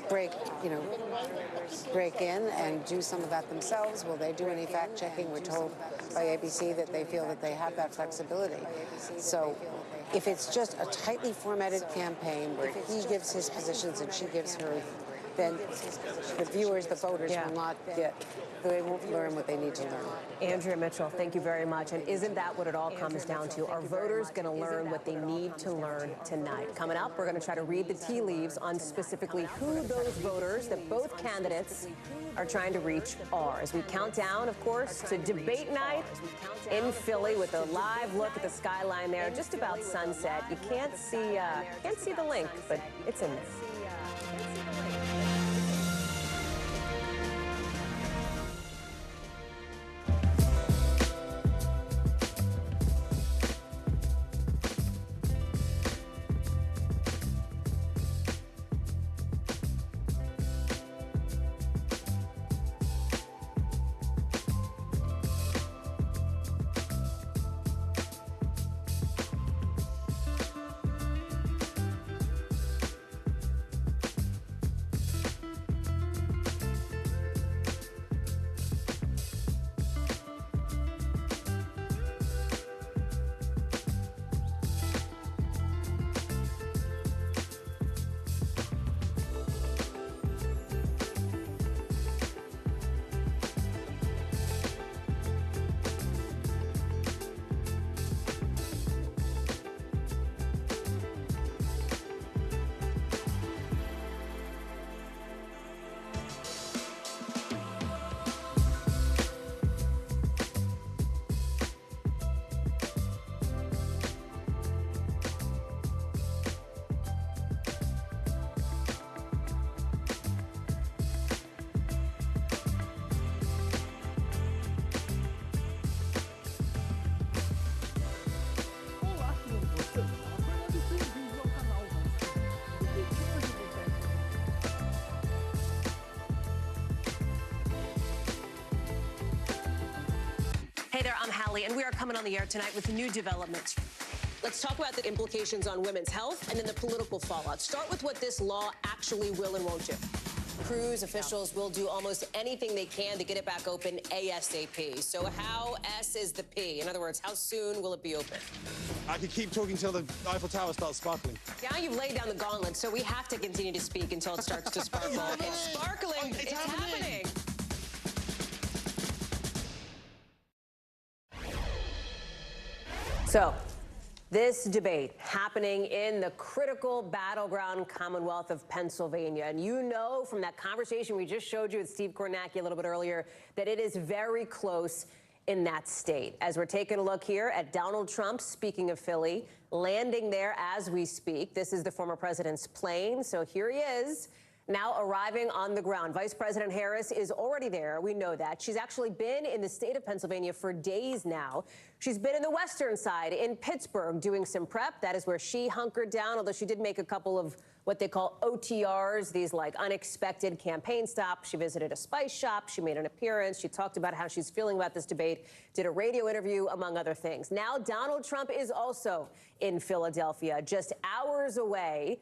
break in and do some of that themselves? Will they do any fact-checking? We're told by ABC that they feel that they have that flexibility. So if it's just a tightly formatted campaign where he gives his positions and she gives hers, then the viewers, the voters will not they won't learn what they need to learn. Andrea Mitchell, thank you very much. And isn't that what it all comes down to? Are voters going to learn what they need to learn tonight? Coming up, we're going to try to read the tea leaves on specifically who those voters that both candidates are trying to reach are. As we count down, of course, to debate night in Philly with a live look at the skyline there, just about sunset. You can't see the link, but it's in there. Hey there, I'm Hallie, and we are coming on the air tonight with new developments. Let's talk about the implications on women's health and then the political fallout. Start with what this law actually will and won't do. Cruise officials will do almost anything they can to get it back open ASAP. So how S is the P? In other words, how soon will it be open? I could keep talking till the Eiffel Tower starts sparkling. Now you've laid down the gauntlet, so we have to continue to speak until it starts to sparkle. It's sparkling. It's happening. So, this debate happening in the critical battleground Commonwealth of Pennsylvania. And you know from that conversation we just showed you with Steve Kornacki a little bit earlier that it is very close in that state. As we're taking a look here at Donald Trump, speaking of Philly, landing there as we speak. This is the former president's plane. So here he is, now arriving on the ground. Vice President Harris is already there. We know that. She's actually been in the state of Pennsylvania for days now. She's been in the western side, in Pittsburgh, doing some prep. That is where she hunkered down, although she did make a couple of what they call OTRs, these like unexpected campaign stops. She visited a spice shop. She made an appearance. She talked about how she's feeling about this debate, did a radio interview, among other things. Now Donald Trump is also in Philadelphia, just hours away.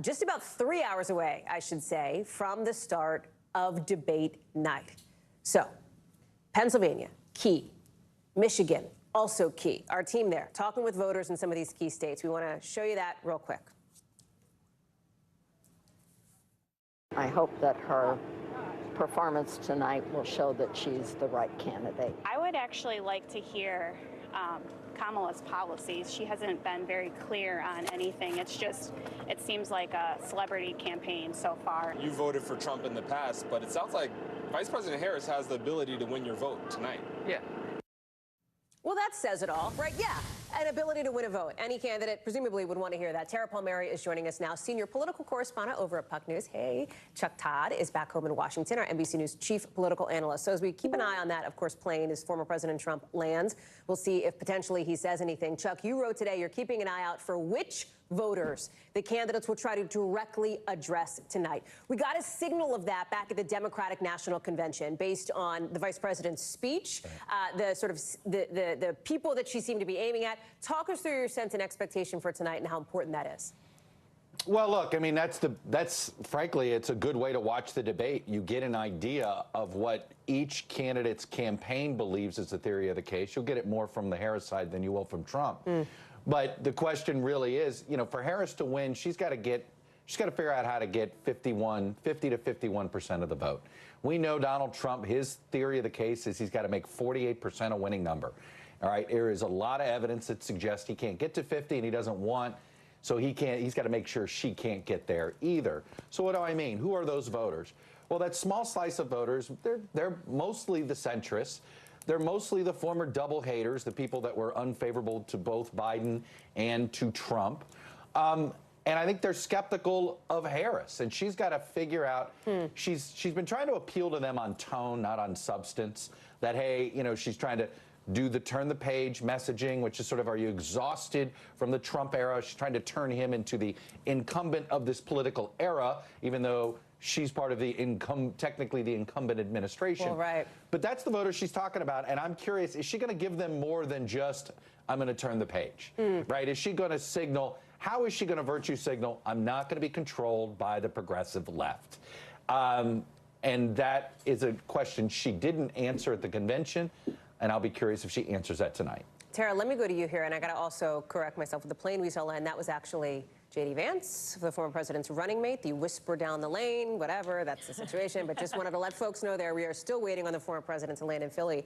Just about 3 hours away, I should say, from the start of debate night. So, Pennsylvania, key. Michigan, also key. Our team there, talking with voters in some of these key states. We want to show you that real quick. I hope that her performance tonight will show that she's the right candidate. I would actually like to hear Kamala's policies. She hasn't been very clear on anything. It's just, it seems like a celebrity campaign so far. You voted for Trump in the past, but it sounds like Vice President Harris has the ability to win your vote tonight. Yeah. Well, that says it all, right? Yeah, an ability to win a vote. Any candidate presumably would want to hear that. Tara Palmieri is joining us now, senior political correspondent over at Puck News. Hey, Chuck Todd is back home in Washington, our NBC News chief political analyst. So as we keep an eye on that, of course, plane as former President Trump lands, we'll see if potentially he says anything. Chuck, you wrote today you're keeping an eye out for which voters the candidates will try to directly address tonight. We got a signal of that back at the Democratic National Convention based on the vice president's speech, the people that she seemed to be aiming at. Talk us through your sense and expectation for tonight and how important that is. Well, look, I mean, that's frankly, it's a good way to watch the debate. You get an idea of what each candidate's campaign believes is the theory of the case. You'll get it more from the Harris side than you will from Trump. But the question really is, you know, for Harris to win, she's got to figure out how to get 50 to 51% of the vote. We know Donald Trump, his theory of the case is he's got to make 48% a winning number. All right, there is a lot of evidence that suggests he can't get to 50 and he doesn't want. So he's got to make sure she can't get there either. So what do I mean? Who are those voters? Well, that small slice of voters, they're mostly the centrists. They're mostly the former double haters, the people that were unfavorable to both Biden and to Trump. And I think they're skeptical of Harris, and she's got to figure out, she's been trying to appeal to them on tone, not on substance, that, hey, you know, she's trying to do the turn the page messaging, which is sort of, are you exhausted from the Trump era? She's trying to turn him into the incumbent of this political era, even though she's part of the technically the incumbent administration. Well, right. But that's the voter she's talking about, and I'm curious, is she going to give them more than just, I'm going to turn the page, right? Is she going to signal, how is she going to virtue signal, I'm not going to be controlled by the progressive left? And that is a question she didn't answer at the convention. And I'll be curious if she answers that tonight. Tara, let me go to you here, and I got to also correct myself with the plane we saw land. That was actually J.D. Vance, the former president's running mate, the whisper down the lane, whatever, that's the situation. But just wanted to let folks know there, we are still waiting on the former president to land in Philly.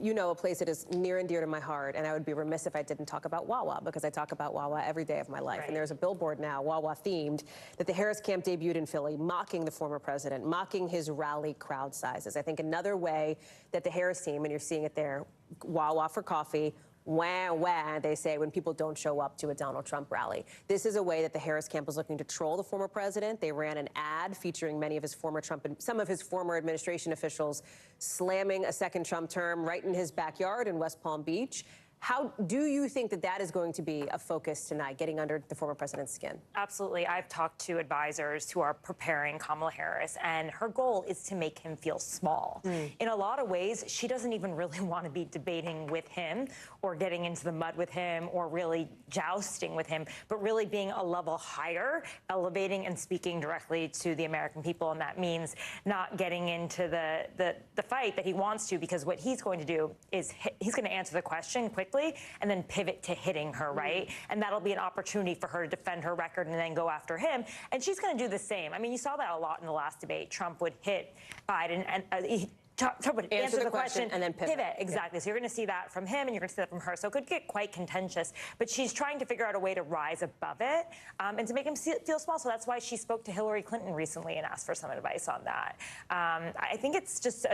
You know, a place that is near and dear to my heart, and I would be remiss if I didn't talk about Wawa, because I talk about Wawa every day of my life. Right. And there's a billboard now, Wawa themed, that the Harris camp debuted in Philly, mocking the former president, mocking his rally crowd sizes. I think another way that the Harris team, and you're seeing it there, Wawa for coffee, wah, wah, they say when people don't show up to a Donald Trump rally. This is a way that the Harris camp was looking to troll the former president. They ran an ad featuring many of his former Trump and some of his former administration officials slamming a second Trump term right in his backyard in West Palm Beach. How do you think that that is going to be a focus tonight, getting under the former president's skin? Absolutely. I've talked to advisors who are preparing Kamala Harris, and her goal is to make him feel small. In a lot of ways, she doesn't even really want to be debating with him or getting into the mud with him or really jousting with him, but really being a level higher, elevating and speaking directly to the American people. And that means not getting into the fight that he wants to, because what he's going to do is he's going to answer the question quickly and then pivot to hitting her, right? And that'll be an opportunity for her to defend her record and then go after him. And she's going to do the same. I mean, you saw that a lot in the last debate. Trump would hit Biden and Trump would answer the question and then pivot. Exactly. Yeah. So you're going to see that from him and you're going to see that from her. So it could get quite contentious. But she's trying to figure out a way to rise above it and to make him feel small. So that's why she spoke to Hillary Clinton recently and asked for some advice on that. I think it's just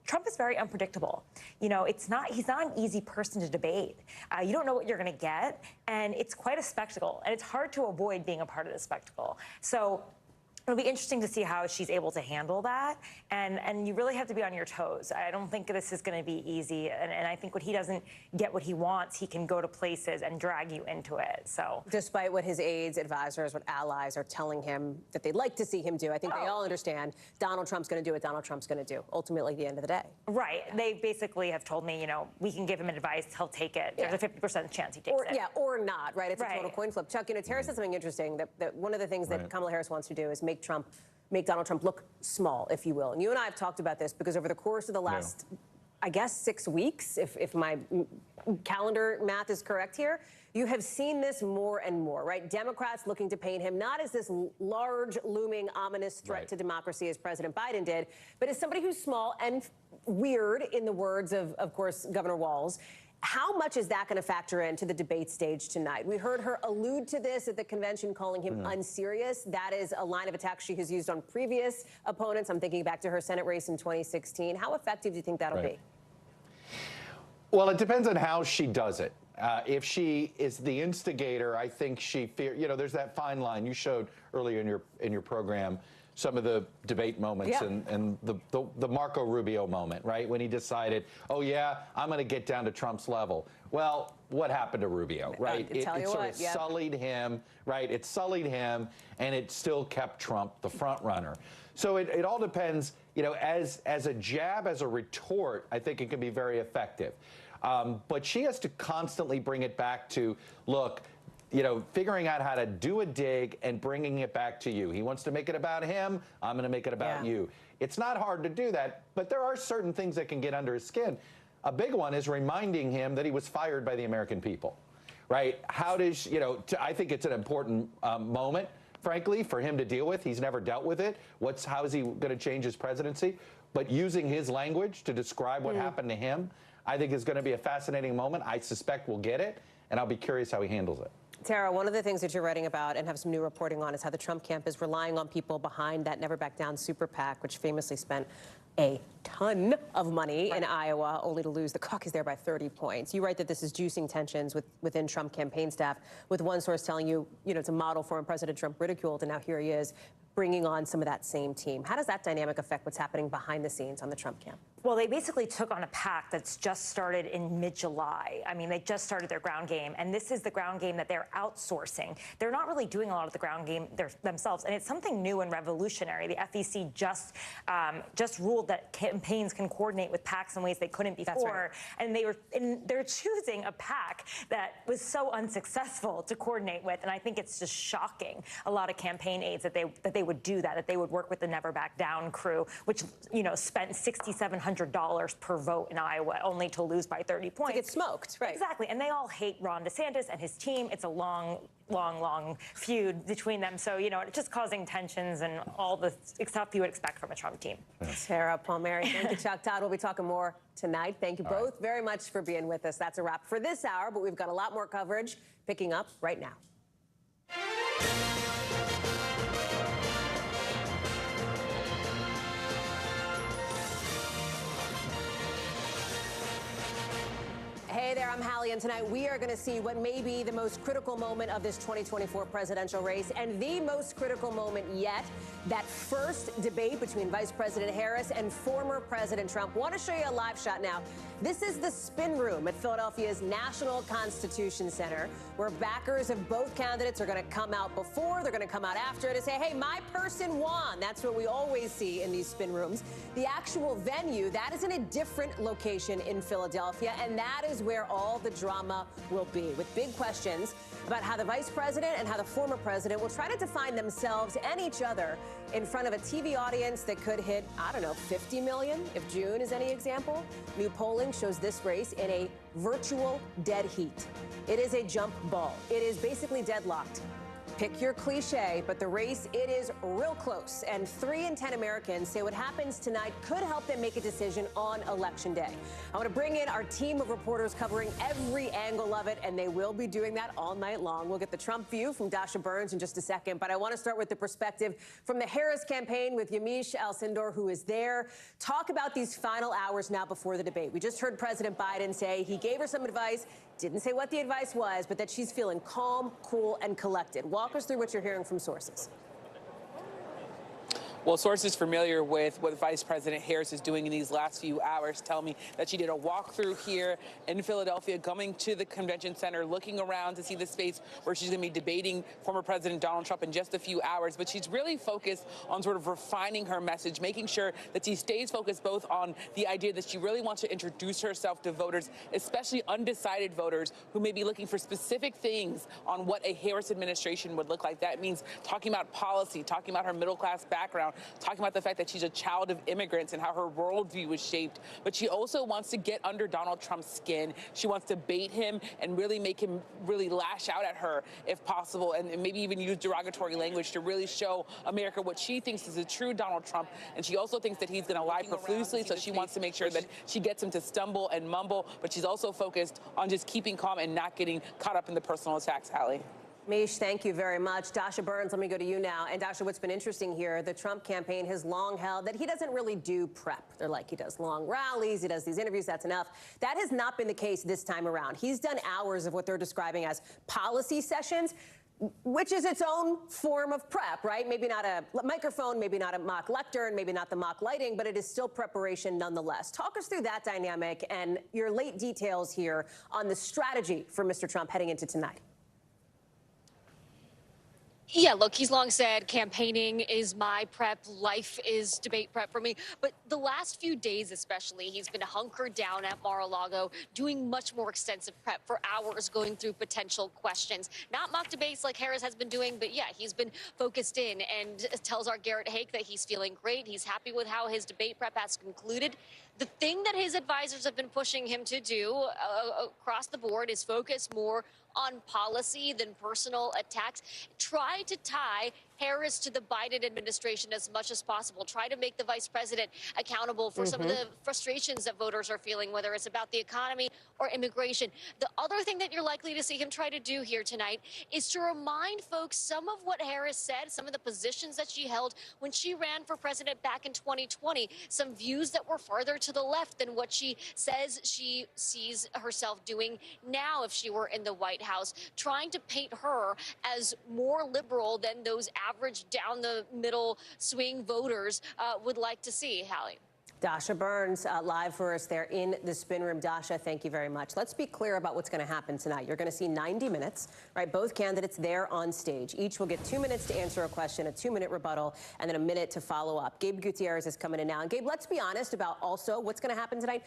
Trump is very unpredictable. You know, he's not an easy person to debate. You don't know what you're going to get, and it's quite a spectacle. And it's hard to avoid being a part of the spectacle. So it'll be interesting to see how she's able to handle that, and you really have to be on your toes. I don't think this is going to be easy, and I think when he doesn't get what he wants, he can go to places and drag you into it. So, despite what his aides, advisors, what allies are telling him that they'd like to see him do, I think they all understand Donald Trump's going to do what Donald Trump's going to do, ultimately at the end of the day. Right. They basically have told me, you know, we can give him advice, he'll take it. There's a 50% chance he takes it. Yeah, or not, right? It's a total coin flip. Chuck, you know, Tara said something interesting, that one of the things that Kamala Harris wants to do is make Donald Trump look small, if you will. And you and I have talked about this because over the course of the last, I guess, 6 weeks, if my calendar math is correct here, you have seen this more and more, right? Democrats looking to paint him not as this large, looming, ominous threat to democracy as President Biden did, but as somebody who's small and weird, in the words of course, Governor Walz. How much is that going to factor into the debate stage tonight? We heard her allude to this at the convention, calling him unserious. That is a line of attack she has used on previous opponents. I'm thinking back to her Senate race in 2016. How effective do you think that'll be? Well, it depends on how she does it. If she is the instigator, I think you know, there's that fine line you showed earlier in your program. Some of the debate moments and the Marco Rubio moment, right? When he decided, oh, yeah, I'm going to get down to Trump's level. Well, what happened to Rubio, right? It sort of sullied him, right? It sullied him, and it still kept Trump the front runner. So it all depends, you know, as a jab, as a retort, I think it can be very effective. But she has to constantly bring it back to, look, figuring out how to do a dig and bringing it back to you. He wants to make it about him. I'm going to make it about you. It's not hard to do that, but there are certain things that can get under his skin. A big one is reminding him that he was fired by the American people, right? How does, I think it's an important moment, frankly, for him to deal with. He's never dealt with it. How is he going to change his presidency? But using his language to describe what happened to him, I think is going to be a fascinating moment. I suspect we'll get it, and I'll be curious how he handles it. Tara, one of the things that you're writing about and have some new reporting on is how the Trump camp is relying on people behind that Never Back Down super PAC, which famously spent a ton of money in Iowa, only to lose the caucus there by 30 points. You write that this is juicing tensions within Trump campaign staff, with one source telling you, it's a model former President Trump ridiculed, and now here he is bringing on some of that same team. How does that dynamic affect what's happening behind the scenes on the Trump camp? Well, they basically took on a PAC that's just started in mid-July. I mean, they just started their ground game, and this is the ground game that they're outsourcing. They're not really doing a lot of the ground game themselves, and it's something new and revolutionary. The FEC just ruled that campaigns can coordinate with PACs in ways they couldn't before, and they're choosing a PAC that was so unsuccessful to coordinate with, and I think it's just shocking. A lot of campaign aides that they would do that they would work with the Never Back Down crew, which spent $6,700 per vote in Iowa, only to lose by 30 points. To get smoked, right? Exactly, and they all hate Ron DeSantis and his team. It's a long feud between them. So, it's just causing tensions and all the stuff you would expect from a Trump team. Tara Palmieri, thank you, Chuck Todd. We'll be talking more tonight. Thank you both very much for being with us. That's a wrap for this hour, but we've got a lot more coverage picking up right now. Hey there, I'm Hallie, and tonight we are going to see what may be the most critical moment of this 2024 presidential race, and the most critical moment yet, that first debate between Vice President Harris and former President Trump. Want to show you a live shot now. This is the spin room at Philadelphia's National Constitution Center, where backers of both candidates are going to come out before, they're going to come out after to say, hey, my person won. That's what we always see in these spin rooms. The actual venue, that is in a different location in Philadelphia, and that is where all the drama will be, with big questions about how the vice president and how the former president will try to define themselves and each other in front of a TV audience that could hit, 50 million, if June is any example. New polling shows this race in a virtual dead heat. It is a jump ball. It is basically deadlocked. Pick your cliche, but the race, it is real close. And 3 in 10 Americans say what happens tonight could help them make a decision on Election Day. I want to bring in our team of reporters covering every angle of it, and they will be doing that all night long. We'll get the Trump view from Dasha Burns in just a second, but I want to start with the perspective from the Harris campaign with Yamiche Alcindor, who is there. Talk about these final hours now before the debate. We just heard President Biden say he gave her some advice, didn't say what the advice was, but that she's feeling calm, cool, and collected. Walk us through what you're hearing from sources. Well, sources familiar with what Vice President Harris is doing in these last few hours tell me that she did a walkthrough here in Philadelphia, coming to the convention center, looking around to see the space where she's going to be debating former President Donald Trump in just a few hours. But she's really focused on sort of refining her message, making sure that she stays focused both on the idea that she really wants to introduce herself to voters, especially undecided voters who may be looking for specific things on what a Harris administration would look like. That means talking about policy, talking about her middle-class background, talking about the fact that she's a child of immigrants and how her worldview was shaped. But she also wants to get under Donald Trump's skin. She wants to bait him and really make him really lash out at her if possible, and maybe even use derogatory language to really show America what she thinks is a true Donald Trump. And she also thinks that he's going to lie profusely, so she wants to make sure that she gets him to stumble and mumble. But she's also focused on just keeping calm and not getting caught up in the personal attacks, Hallie. Mish, thank you very much. Dasha Burns, let me go to you now. And Dasha, what's been interesting here, the Trump campaign has long held that he doesn't really do prep. They're like, he does long rallies, he does these interviews, that's enough. That has not been the case this time around. He's done hours of what they're describing as policy sessions, which is its own form of prep, right? Maybe not a microphone, maybe not a mock lectern, maybe not the mock lighting, but it is still preparation nonetheless. Talk us through that dynamic and your late details here on the strategy for Mr. Trump heading into tonight. Yeah, look, he's long said campaigning is my prep, life is debate prep for me. But the last few days especially, he's been hunkered down at Mar-a-Lago, doing much more extensive prep for hours, going through potential questions. Not mock debates like Harris has been doing, but yeah, he's been focused in and tells our Garrett Haake that he's feeling great. He's happy with how his debate prep has concluded. The thing that his advisors have been pushing him to do across the board is focus more on policy than personal attacks. Try to tie Harris to the Biden administration as much as possible. Try to make the vice president accountable for some of the frustrations that voters are feeling, whether it's about the economy or immigration. The other thing that you're likely to see him try to do here tonight is to remind folks some of what Harris said, some of the positions that she held when she ran for president back in 2020, some views that were farther to the left than what she says she sees herself doing now if she were in the White House, trying to paint her as more liberal than those average down the middle swing voters would like to see. Hallie. Dasha Burns live for us there in the spin room. Dasha, thank you very much. Let's be clear about what's going to happen tonight. You're going to see 90 minutes, right? Both candidates there on stage. Each will get 2 minutes to answer a question, a 2-minute rebuttal, and then a minute to follow up. Gabe Gutierrez is coming in now. And Gabe, let's be honest about also what's going to happen tonight.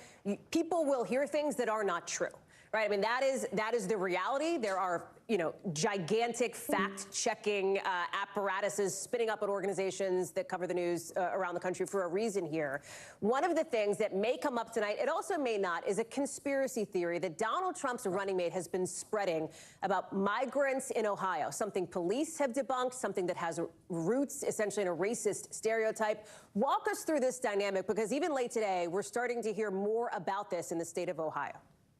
People will hear things that are not true. Right. I mean, that is the reality. There are, gigantic fact-checking apparatuses spinning up at organizations that cover the news around the country for a reason here. One of the things that may come up tonight, it also may not, is a conspiracy theory that Donald Trump's running mate has been spreading about migrants in Ohio, something police have debunked, something that has roots essentially in a racist stereotype. Walk us through this dynamic, because even late today, we're starting to hear more about this in the state of Ohio.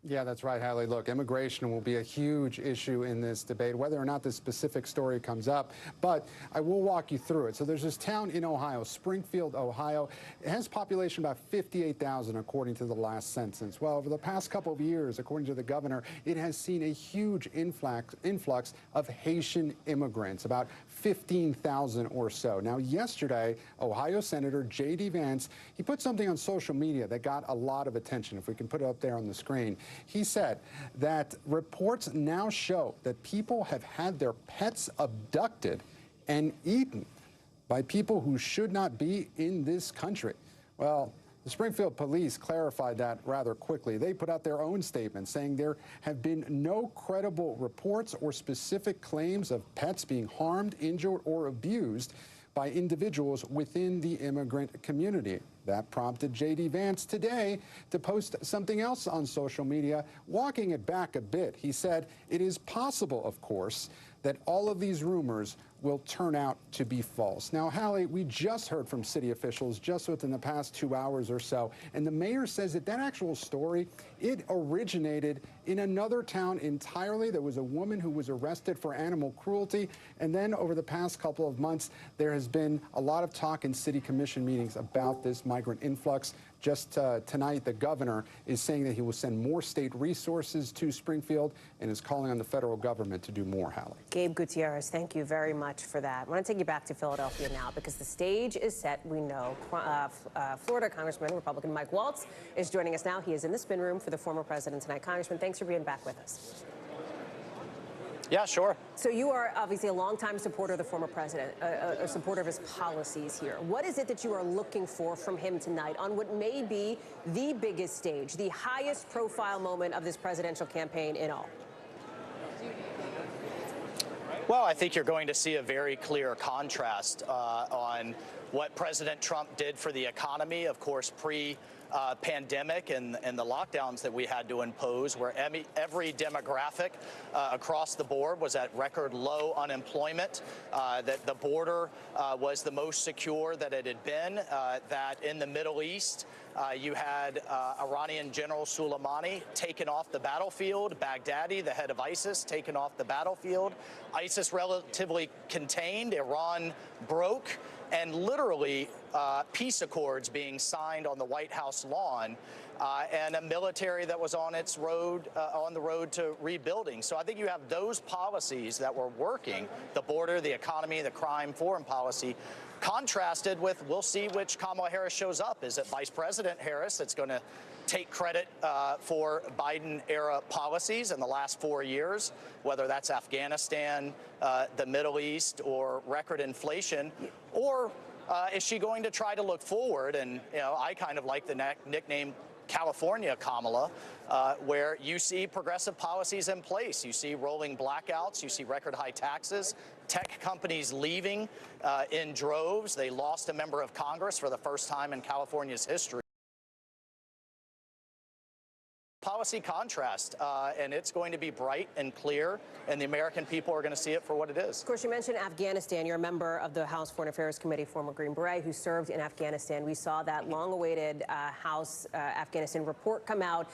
Yeah, that's right, Hallie. Look, immigration will be a huge issue in this debate, whether or not this specific story comes up. But I will walk you through it. So there's this town in Ohio, Springfield, Ohio. It has a population about 58,000, according to the last census. Well, over the past couple of years, according to the governor, it has seen a huge influx of Haitian immigrants, about 15,000 or so. Now, yesterday, Ohio Senator J.D. Vance, he put something on social media that got a lot of attention. If we can put it up there on the screen. He said that reports now show that people have had their pets abducted and eaten by people who should not be in this country. Well, the Springfield police clarified that rather quickly. They put out their own statement saying there have been no credible reports or specific claims of pets being harmed, injured, or abused by individuals within the immigrant community. That prompted J.D. Vance today to post something else on social media, walking it back a bit. He said, it is possible, of course, that all of these rumors will turn out to be false. Now, Hallie, we just heard from city officials just within the past 2 hours or so, and the mayor says that that actual story, it originated in another town entirely. There was a woman who was arrested for animal cruelty, and then over the past couple of months, there has been a lot of talk in city commission meetings about this migrant influx. Just tonight, the governor is saying that he will send more state resources to Springfield and is calling on the federal government to do more, Hallie. Gabe Gutierrez, thank you very much for that. I want to take you back to Philadelphia now, because the stage is set. We know Florida Congressman, Republican Mike Waltz, is joining us now. He is in the spin room for the former president tonight. Congressman, thanks for being back with us. Yeah, sure. So you are obviously a longtime supporter of the former president, a supporter of his policies here. What is it that you are looking for from him tonight on what may be the biggest stage, the highest profile moment of this presidential campaign in all? Well, I think you're going to see a very clear contrast on what President Trump did for the economy, of course, pre-pandemic and the lockdowns that we had to impose, where every demographic across the board was at record low unemployment, that the border was the most secure that it had been, that in the Middle East, you had Iranian General Soleimani taken off the battlefield, Baghdadi, the head of ISIS, taken off the battlefield, ISIS relatively contained, Iran broke, and literally peace accords being signed on the White House lawn, and a military that was on its road, on the road to rebuilding. So I think you have those policies that were working, the border, the economy, the crime, foreign policy, contrasted with, we'll see which Kamala Harris shows up. Is it Vice President Harris that's going to take credit for Biden-era policies in the last 4 years, whether that's Afghanistan, the Middle East, or record inflation, or is she going to try to look forward? And I kind of like the nickname California Kamala, where you see progressive policies in place. You see rolling blackouts. You see record high taxes. Tech companies leaving in droves. They lost a member of Congress for the first time in California's history. Policy contrast, and it's going to be bright and clear, and the American people are going to see it for what it is. Of course, you mentioned Afghanistan. You're a member of the House Foreign Affairs Committee, former Green Beret, who served in Afghanistan. We saw that long-awaited House Afghanistan report come out.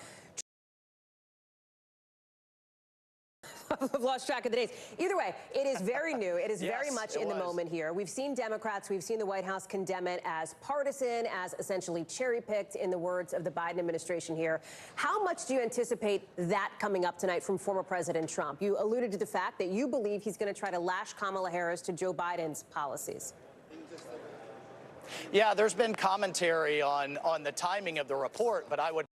I've lost track of the days. Either way, it is very new. It is very much in the moment here. We've seen Democrats, we've seen the White House condemn it as partisan, as essentially cherry-picked, in the words of the Biden administration here. How much do you anticipate that coming up tonight from former President Trump? You alluded to the fact that you believe he's going to try to lash Kamala Harris to Joe Biden's policies. Yeah, there's been commentary on the timing of the report, but I would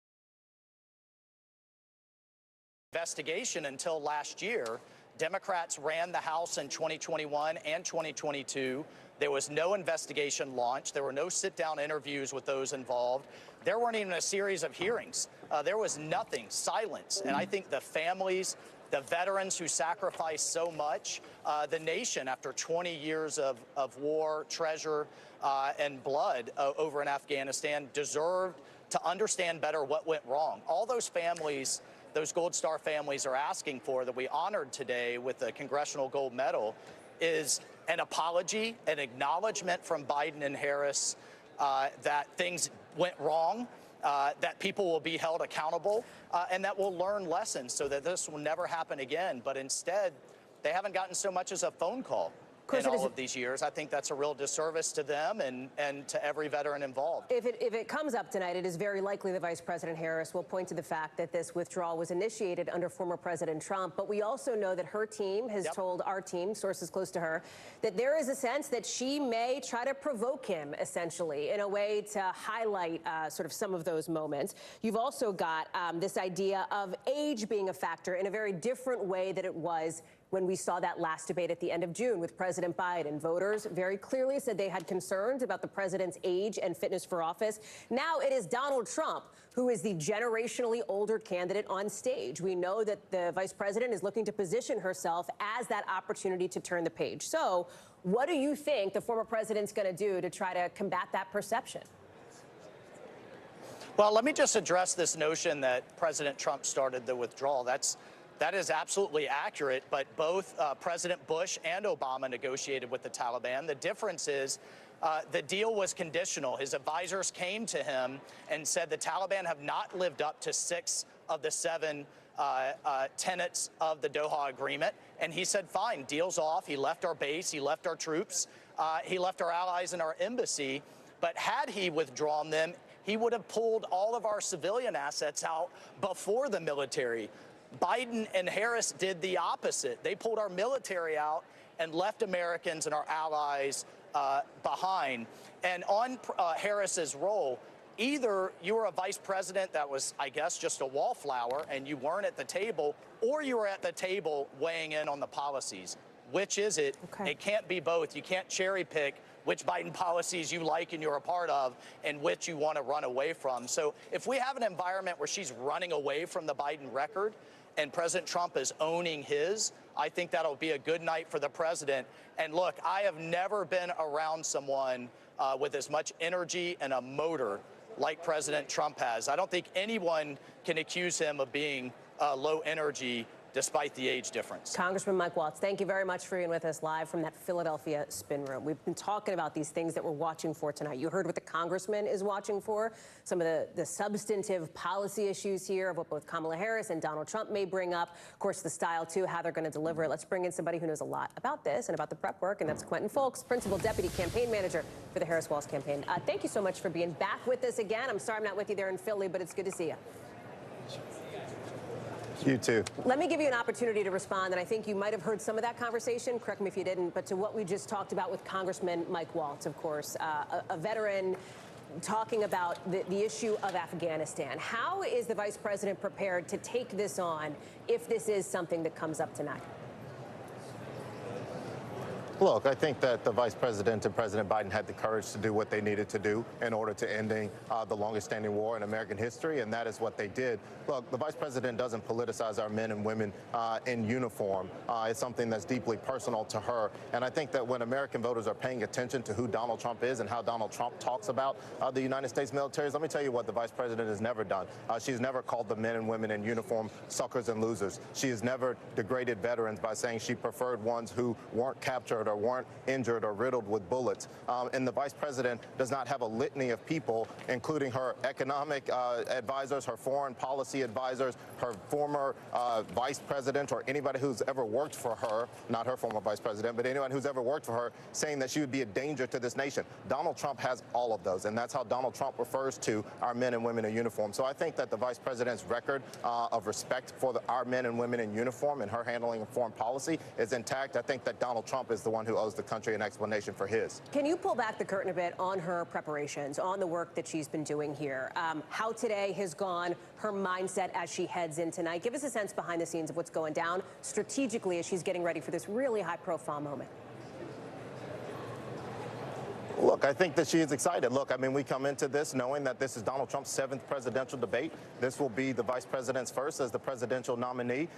investigation until last year. Democrats ran the House in 2021 and 2022. There was no investigation launched. There were no sit-down interviews with those involved. There weren't even a series of hearings. There was nothing, silence. And I think the families, the veterans who sacrificed so much, the nation after 20 years of war, treasure, and blood over in Afghanistan deserved to understand better what went wrong. All those families, those Gold Star families are asking for, that we honored today with the Congressional Gold Medal, is an apology, an acknowledgement from Biden and Harris that things went wrong, that people will be held accountable, and that we'll learn lessons so that this will never happen again. But instead, they haven't gotten so much as a phone call in all of these years. I think that's a real disservice to them and to every veteran involved. If it comes up tonight, it is very likely that Vice President Harris will point to the fact that this withdrawal was initiated under former President Trump. But we also know that her team has told our team, sources close to her, that there is a sense that she may try to provoke him, essentially, in a way to highlight sort of some of those moments. You've also got this idea of age being a factor in a very different way that it was when we saw that last debate at the end of June with President Biden. Voters very clearly said they had concerns about the president's age and fitness for office. Now it is Donald Trump who is the generationally older candidate on stage. We know that the vice president is looking to position herself as that opportunity to turn the page. So what do you think the former president's going to do to try to combat that perception? Well, let me just address this notion that President Trump started the withdrawal. That is absolutely accurate, but both President Bush and Obama negotiated with the Taliban. The difference is the deal was conditional. His advisors came to him and said the Taliban have not lived up to 6 of the 7 tenets of the Doha Agreement. And he said, fine, deal's off. He left our base. He left our troops. He left our allies in our embassy. But had he withdrawn them, he would have pulled all of our civilian assets out before the military. Biden and Harris did the opposite. They pulled our military out and left Americans and our allies behind. And on Harris's role, either you were a vice president that was, I guess, just a wallflower and you weren't at the table, or you were at the table weighing in on the policies. Which is it? Okay. It can't be both. You can't cherry pick which Biden policies you like and you're a part of and which you want to run away from. So if we have an environment where she's running away from the Biden record and President Trump is owning his, I think that'll be a good night for the president. And look, I have never been around someone with as much energy and a motor like President Trump has. I don't think anyone can accuse him of being low energy despite the age difference. Congressman Mike Waltz, thank you very much for being with us live from that Philadelphia spin room. We've been talking about these things that we're watching for tonight. You heard what the congressman is watching for, some of the substantive policy issues here of what both Kamala Harris and Donald Trump may bring up. Of course, the style, too, how they're going to deliver it. Let's bring in somebody who knows a lot about this and about the prep work, and that's Quentin Folks, Principal Deputy Campaign Manager for the Harris-Walz campaign. Thank you so much for being back with us again. I'm sorry I'm not with you there in Philly, but it's good to see you. You too. Let me give you an opportunity to respond, and I think you might have heard some of that conversation, correct me if you didn't, but to what we just talked about with Congressman Mike Waltz, of course, a veteran, talking about the issue of Afghanistan. How is the vice president prepared to take this on if this is something that comes up tonight? Look, I think that the vice president and President Biden had the courage to do what they needed to do in order to ending the longest standing war in American history, and that is what they did. Look, the vice president doesn't politicize our men and women in uniform. It's something that's deeply personal to her. And I think that when American voters are paying attention to who Donald Trump is and how Donald Trump talks about the United States military, let me tell you what the vice president has never done. She's never called the men and women in uniform suckers and losers. She has never degraded veterans by saying she preferred ones who weren't captured or weren't injured or riddled with bullets. And the vice president does not have a litany of people, including her economic advisors, her foreign policy advisors, her former vice president, or anybody who's ever worked for her, not her former vice president, but anyone who's ever worked for her, saying that she would be a danger to this nation. Donald Trump has all of those, and that's how Donald Trump refers to our men and women in uniform. So I think that the vice president's record of respect for our men and women in uniform and her handling of foreign policy is intact. I think that Donald Trump is the one who owes the country an explanation for his. Can you pull back the curtain a bit on her preparations, on the work that she's been doing here? How today has gone, her mindset as she heads in tonight? Give us a sense behind the scenes of what's going down strategically as she's getting ready for this really high-profile moment. Look, I think that she is excited. Look, I mean, we come into this knowing that this is Donald Trump's 7th presidential debate. This will be the vice president's first as the presidential nominee.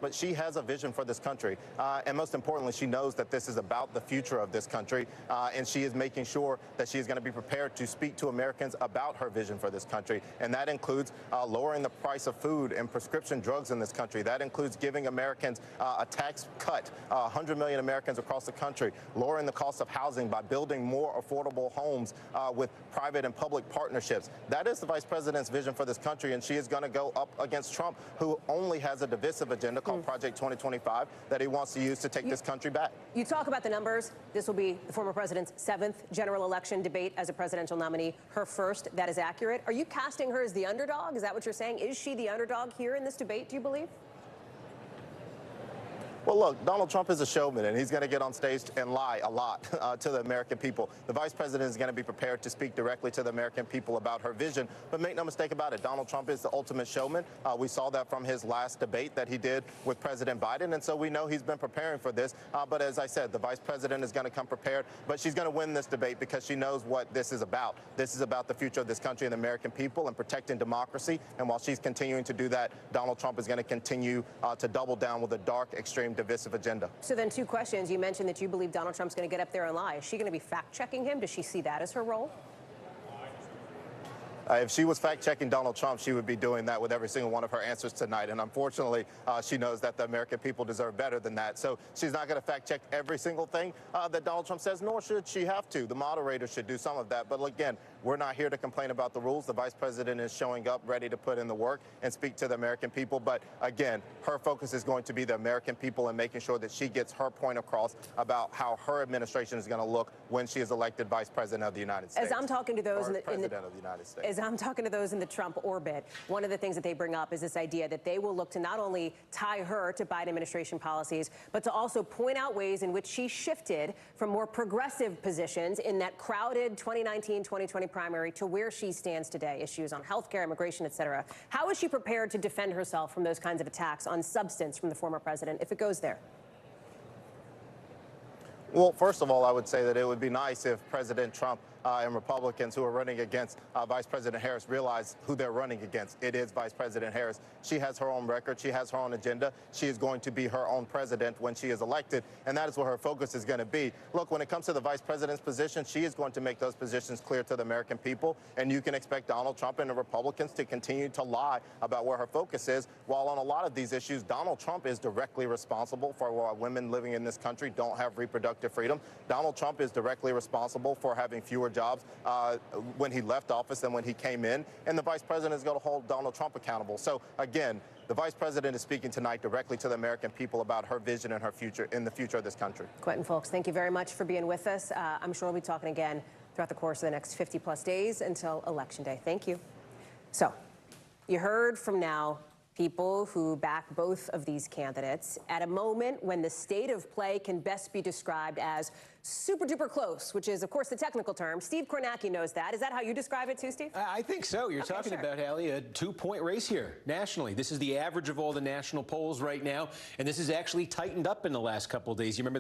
But she has a vision for this country. And most importantly, she knows that this is about the future of this country. And she is making sure that she is going to be prepared to speak to Americans about her vision for this country. And that includes lowering the price of food and prescription drugs in this country. That includes giving Americans a tax cut, 100 million Americans across the country, lowering the cost of housing by building more affordable homes with private and public partnerships. That is the vice president's vision for this country, and she is going to go up against Trump, who only has a divisive agenda called Project 2025 that he wants to use to take this country back. You talk about the numbers. This will be the former president's 7th general election debate as a presidential nominee, her first. That is accurate. Are you casting her as the underdog? Is that what you're saying? Is she the underdog here in this debate, do you believe? Well, look, Donald Trump is a showman, and he's going to get on stage and lie a lot to the American people. The vice president is going to be prepared to speak directly to the American people about her vision. But make no mistake about it, Donald Trump is the ultimate showman. We saw that from his last debate that he did with President Biden, and so we know he's been preparing for this. But as I said, the vice president is going to come prepared, but she's going to win this debate because she knows what this is about. This is about the future of this country and the American people and protecting democracy. And while she's continuing to do that, Donald Trump is going to continue to double down with a dark, extreme, divisive agenda. So then 2 questions. You mentioned that you believe Donald Trump's going to get up there and lie. Is she going to be fact-checking him? Does she see that as her role? If she was fact-checking Donald Trump, she would be doing that with every single one of her answers tonight. And unfortunately, she knows that the American people deserve better than that. So she's not going to fact-check every single thing that Donald Trump says, nor should she have to. The moderator should do some of that. But again, we're not here to complain about the rules. The vice president is showing up ready to put in the work and speak to the American people. But again, her focus is going to be the American people and making sure that she gets her point across about how her administration is going to look when she is elected vice president of the United States. As I'm talking to those president of the United States. As I'm talking to those in the Trump orbit, one of the things that they bring up is this idea that they will look to not only tie her to Biden administration policies, but to also point out ways in which she shifted from more progressive positions in that crowded 2019-2020 primary to where she stands today, issues on health care, immigration, et cetera. How is she prepared to defend herself from those kinds of attacks on substance from the former president if it goes there? Well, first of all, I would say that it would be nice if President Trump and Republicans who are running against Vice President Harris realize who they're running against. It is Vice President Harris. She has her own record. She has her own agenda. She is going to be her own president when she is elected, and that is where her focus is going to be. Look, when it comes to the vice president's position, she is going to make those positions clear to the American people, and you can expect Donald Trump and the Republicans to continue to lie about where her focus is, while on a lot of these issues, Donald Trump is directly responsible for why women living in this country don't have reproductive freedom. Donald Trump is directly responsible for having fewer jobs when he left office than when he came in, and the vice president is going to hold Donald Trump accountable. So again, the vice president is speaking tonight directly to the American people about her vision and her future in the future of this country. Quentin Folks, thank you very much for being with us. I'm sure we'll be talking again throughout the course of the next 50+ days until Election Day. Thank you. So, you heard from now people who back both of these candidates at a moment when the state of play can best be described as super duper close, which is, of course, the technical term. Steve Kornacki knows that. Is that how you describe it too, Steve? I think so. You're talking about, Hallie, a 2-point race here nationally. This is the average of all the national polls right now, and this has actually tightened up in the last couple of days. You remember